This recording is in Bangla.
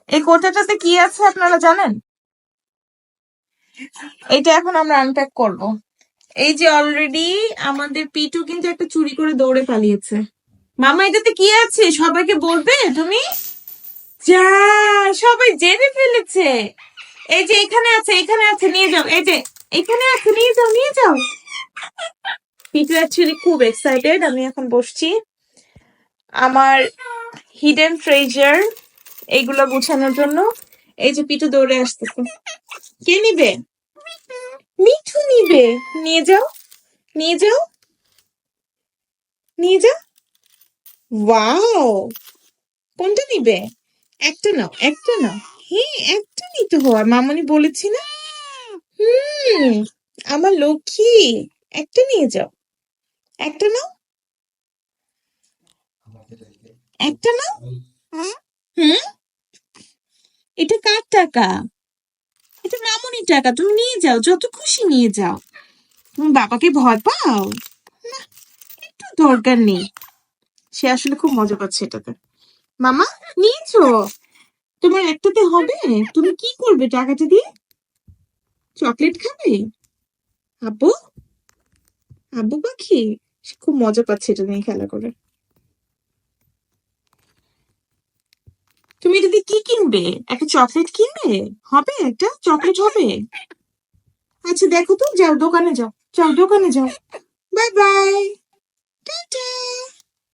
এই কোটাটাতে কি আছে আপনারা জানেন? এটা এখন আমরা আনপ্যাক করব। এই যে অলরেডি আমাদের পিটু কিন্তু একটা চুরি করে দৌড়ে পালিয়েছে। মামা এটাতে কি আছে সবাইকে বলবে তুমি? যা, সবাই জেনে ফেলেছে। এই যে এখানে আছে, এখানে আছে, নিয়ে যাও। এই যে এখানে আছে, নিয়ে যাও, নিয়ে যাও। পিটু অ্যাকচুয়ালি খুব এক্সাইটেড। আমি এখন বসছি আমার হিডেন ট্রেজার এইগুলো গুছানোর জন্য। এই যে পিটু দৌড়ে আসতেছে। কে নিবে? মিঠু নিবে। নিয়ে যাও, নিয়ে যাও, নিয়ে যাও। ওয়াও, কোনটা নিবে? একটা নাও, একটা নাও। হ্যাঁ, একটা নিতে হয়, মামনি বলেছি না? হুম, আমার লক্ষ্মী। একটা নিয়ে যাও, একটা নাও, একটা নাও। হুম, এটা কার টাকা? এটা মামনির টাকা, তুমি নিয়ে যাও, যত খুশি নিয়ে যাও। তুমি বাবাকে ভয় পাও? না, একটু দরকার নেই। সে আসলে খুব মজা পাচ্ছে এটাতে। মামা, নিয়েছো? তোমার একটাতে হবে? তুমি কি করবে টাকাটা দিয়ে? চকলেট খাবে? আব্বু, আব্বু পাখি। সে খুব মজা পাচ্ছে এটা নিয়ে খেলা করে। তুমি এটা দিয়ে কি কিনবে? একটা চকলেট কিনবে? হবে, একটা চকলেট হবে। আচ্ছা দেখো তো, যাও দোকানে যাও, যাও দোকানে যাও। Bye bye, tata.